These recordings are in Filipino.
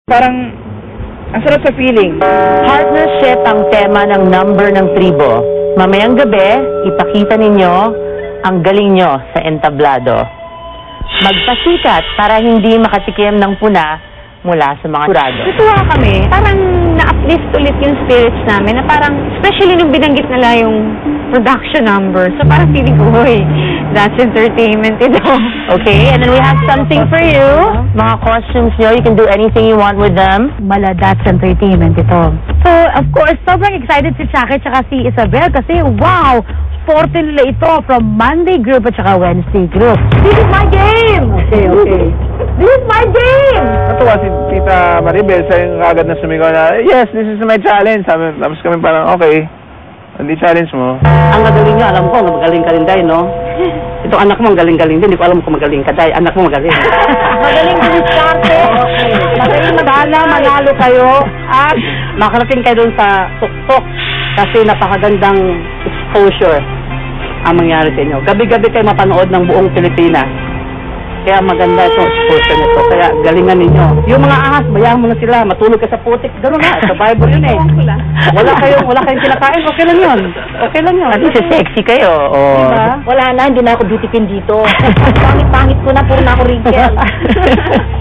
Parang, ang sarap sa feeling. Partnership ang tema ng number ng tribo. Mamayang gabi, ipakita ninyo ang galing nyo sa entablado. Magpasikat para hindi makatikim ng puna mula sa mga jurado. Natuwa kami. Parang na-uplift ulit yung spirits namin na parang, especially nung binanggit nila yung production number. So parang feeling ko, hoy, that's entertainment ito. Okay, and then we have something for you. Mga costumes nyo, you can do anything you want with them. Mala, that's entertainment ito. So, of course, sobrang excited si Chucky at si Isabel kasi, wow! Forte nila ito from Monday group at saka Wednesday group. This is my game! Okay. This is my game! Natuwa si Tita Maribel sa yung agad na sumigaw na, yes, this is my challenge. Tapos kami parang, okay, hindi challenge mo. Ang gagaling niya, alam ko, magaling ka rin dahil, no? Ito anak mo, magaling-galing din. Hindi ko alam kung magaling ka dahil. Anak mo magaling. Magaling din diskarte. Magaling magana, manalo kayo. At makarating kayo dun sa tuktok kasi napakagandang exposure ang mangyari sa inyo. Gabi-gabi kayo mapanood ng buong Pilipinas. Kaya maganda itong exposure nito. Kaya galingan ninyo. Yung mga ahas, bayaan mo na sila. Matulog ka sa putik. Gano'n na. Survivor yun eh. Wala kayong kinakain. Okay lang yun. Okay lang yun. At least sexy kayo. Oh. Diba? Wala na, hindi na ako beauty dito. Pangit-pangit ko na, puro na ako wrinkle.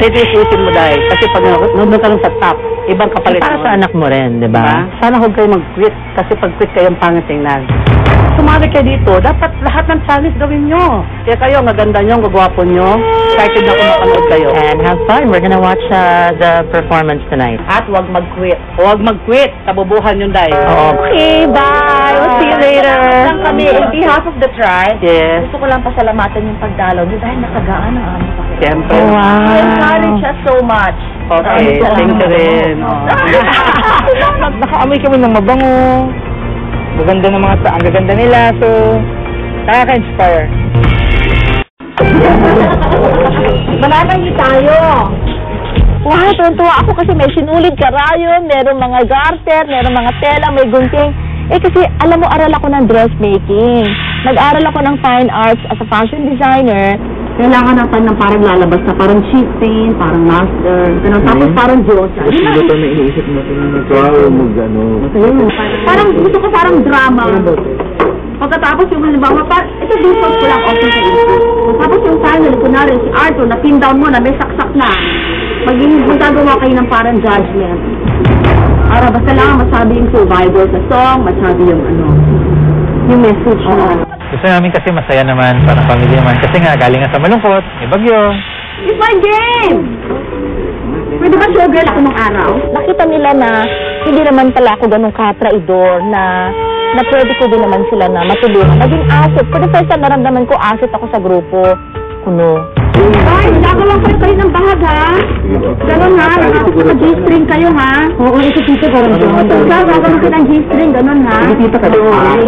Ito isusin mo dahil. Kasi pag nandun ka lang sa top, ibang kapalit Para mo. sa anak mo rin, di ba? Diba? Sana huwag kayo mag-quit. Kasi pag quit kayo, ang pangit tingnan. Sumali kayo dito, dapat lahat ng challenge gawin nyo. Kaya kayo, ang maganda nyo, ang gagwapo nyo. Excited na kung mapanood kayo. And have fun. We're gonna watch the performance tonight. At huwag mag-quit. Huwag mag-quit. Kabubuhan yun dahil. Okay, bye. We'll see you later. Lang kami, in behalf of the tribe, Yes. gusto ko lang pasalamatan yung pagdalaw niyo dahil nakagaan ang aming pakita. Siyempre. Oh, wow. You encourage us so much. Okay, thank you rin. Nakaamoy kami ng mabango. Maganda ng mga ang gaganda nila. So, nakaka-inspire. Mananangin tayo. Wow, tuwa ako kasi may sinulid karayon, merong mga garter, merong mga tela, may gunting. Eh kasi alam mo, aral ako ng dressmaking. Nag-aral ako ng fine arts as a fashion designer. Kailangan natin ng parang lalabas na parang chieftain, parang master, ganun. Tapos parang Diyos. Kasi ito na iniisip natin na nagkawa mag-ano. Parang gusto ko parang drama. Pagkatapos yung halimbawa, ito default ko lang okay sa ito. Tapos yung final, kunwari si Arthur, na pin down mo na, may saksak na. Magagawa kayo ng parang judgment. Para basta lang masabi yung survivor sa song, masabi yung yung message na. Gusto namin kasi masaya naman, parang pamilya naman. Kasi nga, galing nga sa malungkot, may bagyo. It's my game! Pwede ba showgirl ako nung araw? Nakita nila na hindi naman pala ako ganun katraidor na pwede ko din naman sila na matulungan. Naging asset. For the first time, naramdaman ko asset ako sa grupo. Kuno. Ay, nagagawa kayo ng bahag, ha? Ganun, ha? Naka-G-string kayo, ha? Oo, ito tito ko rin. Gagawa kayo ng G-string, ganun, ha? Tita ka doon.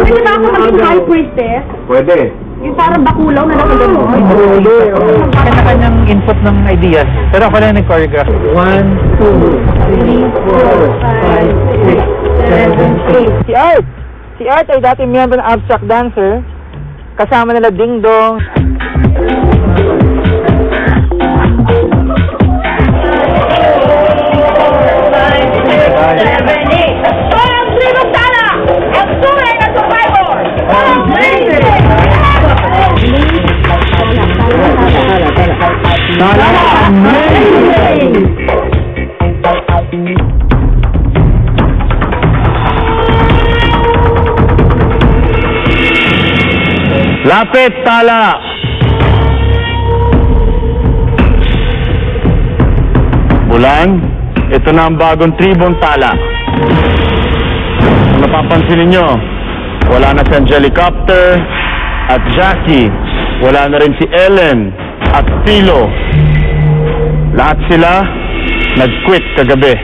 Pwede ba ako maging high priestess? Pwede. Yung parang bakulaw na nakagano'n. Kanya-kanyang input ng ideas. Pero ako lang nag-choreograph. 1, 2, 3, 4, 5, 6, 7, 8. Si Art ay dating miyembro ng abstract dancer. Kasama nila Ding Dong. Lapit, tala! Bulan, ito na ang bagong tribong tala. Kung napapansin ninyo, wala na si Angelicopter at Jackie. Wala na rin si Ellen at Philo. Lahat sila nag-quit kagabi.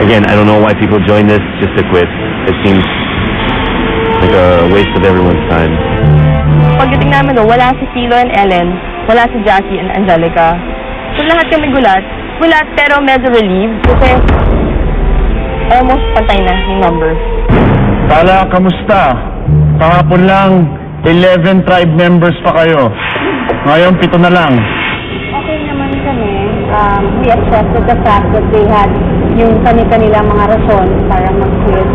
Again, I don't know why people join this just to quit. It seems like a waste of everyone's time. Pagdating namin wala si Philo and Ellen, wala si Jackie and Angelica. So lahat kami gulat pero medyo relieved kasi almost pantay na yung numbers. Tala, kamusta? Kahapon lang, 11 tribe members pa kayo. Ngayon, 7 na lang. Okay naman kami. We accepted the fact that they had yung kani-kanilang mga rason para mag-quit.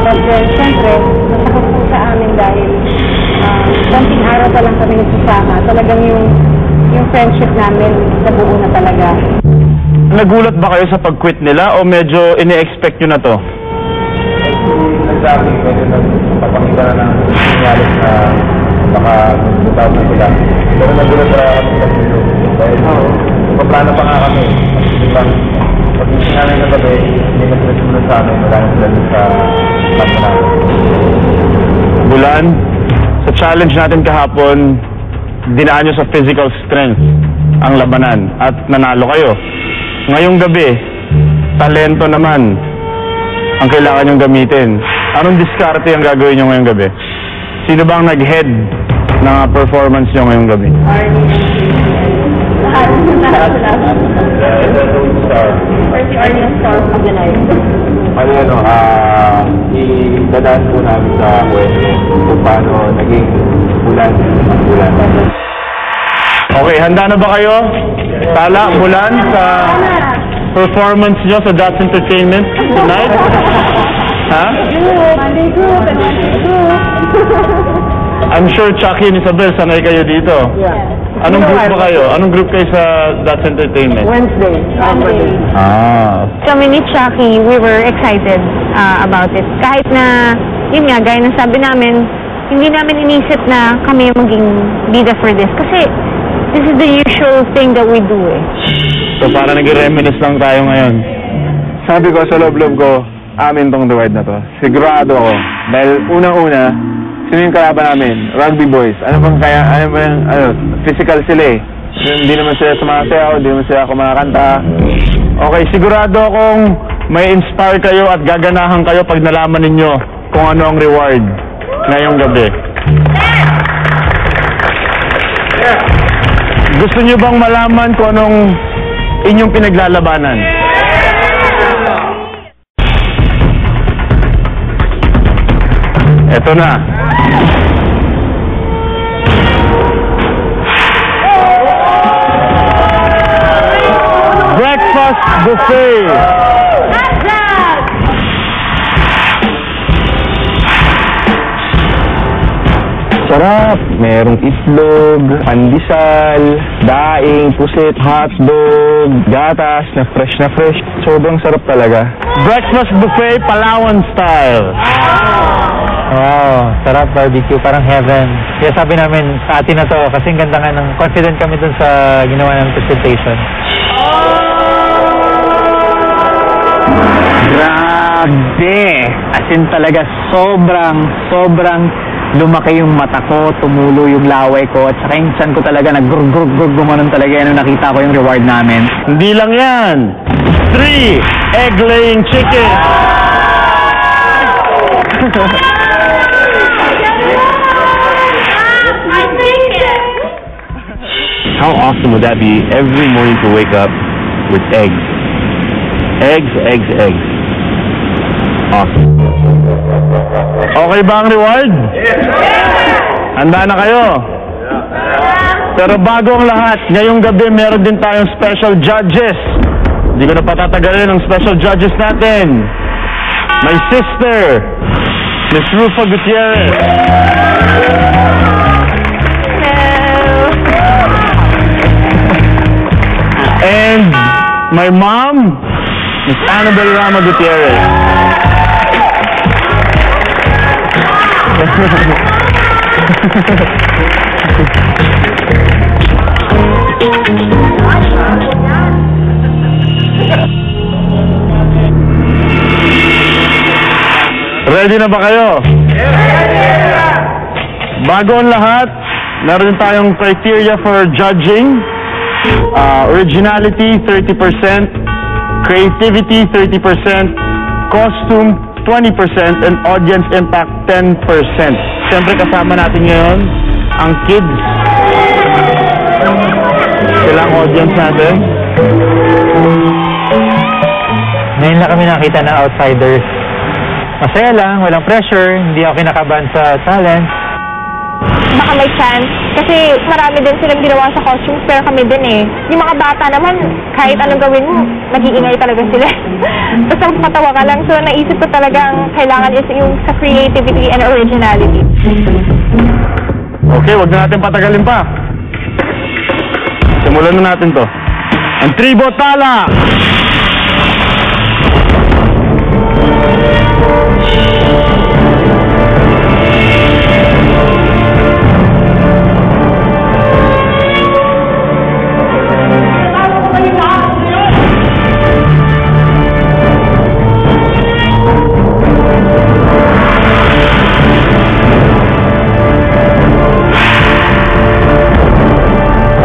But then, siyempre, masakit po sa amin dahil konting araw pa lang kami nagsasama. Talagang yung friendship namin nabuo na talaga. Nagulat ba kayo sa pag-quit nila o medyo ini-expect nyo na to? Nagsabi, medyo napakita na ng sinyalis na baka butaw na sila. Pero nagulat na kami sa dito. Dahil paplano pa nga kami. Pag-ising namin na gabi, hindi na sila sumunod sa amin. Wala na sila sa kampo namin. Bulan, sa challenge natin kahapon, dinaan nyo sa physical strength ang labanan at nanalo kayo. Ngayong gabi, talento naman ang kailangan nyong gamitin. Anong diskarte ang gagawin nyo ngayong gabi? Sino bang nag-head ng performance nyo ngayong gabi? Idadaan po namin sa OSS kung paano naging bulan. Okay, handa na ba kayo? Tala, Bulan, sa performance nyo sa That's Entertainment tonight? Ha? I'm sure Chucky and Isabel, sanay kayo dito. Anong group ba kayo? Anong group kayo sa That's Entertainment? Wednesday. Kami ni Chucky, we were excited about it. Kahit na, yun nga, gaya ng sabi namin, hindi namin inisip na kami maging bida for this. Kasi, this is the usual thing that we do eh. So para nag-reminisce lang tayo ngayon. Sabi ko sa loob-loob ko, amin tong The Wild na to. Sigurado ako. Dahil unang-una, sino yung kalaban namin? Rugby boys. Physical sila eh. Hindi naman sila sumasayaw, hindi naman sila kumakanta. Okay, sigurado akong may inspire kayo at gaganahan kayo pag nalaman ninyo kung ano ang reward ngayong gabi. Gusto niyo bang malaman kung anong inyong pinaglalabanan? Eto na. Breakfast buffet. Sarap. Merong itlog, pandesal, daing, pusit, hotdog, gatas na fresh. Sobrang sarap talaga. Breakfast buffet, Palawan style. Wow, sarap barbecue, parang heaven. Kaya sabi namin sa atin na to, kasi ang ganda nga ng confident kami dun sa ginawa ng presentation. Grabe! As in talaga, sobrang lumaki yung mata ko, tumulo yung laway ko, at saka yung tiyan ko talaga nag-grug gumanon talaga yan nung nakita ko yung reward namin. Hindi lang yan. 3 egg-laying chicken. How awesome would that be every morning to wake up with eggs? Eggs. Awesome. Okay ba ang reward? Handa na kayo? Pero bago ang lahat, ngayong gabi meron din tayong special judges. Hindi ko na patatagalin ang special judges natin. My sister, Miss Rufa Gutierrez. And my mom, Miss Annabel Rama Gutierrez. Ready na ba kayo? Bago ang lahat, meron tayong criteria for judging. Originality 30%, creativity 30%, costume 20%, and audience impact 10%. Siyempre kasama natin ngayon ang kids. Sila ang audience natin. Ngayon lang kami nakita ng outsiders. Masaya lang, walang pressure, hindi ako kinakabahan sa challenge. baka may chance. Kasi marami din silang ginawa sa costumes, pero kami din eh. Yung mga bata naman, kahit anong gawin mo, nag-iingay talaga sila. Basta matawa ka lang. So naisip ko talagang kailangan is yung sa creativity and originality. Okay, wag na natin patagalin pa. Simulan na natin to. Ang tribo tala!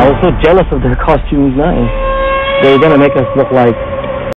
I was so jealous of their costumes now. They were gonna make us look like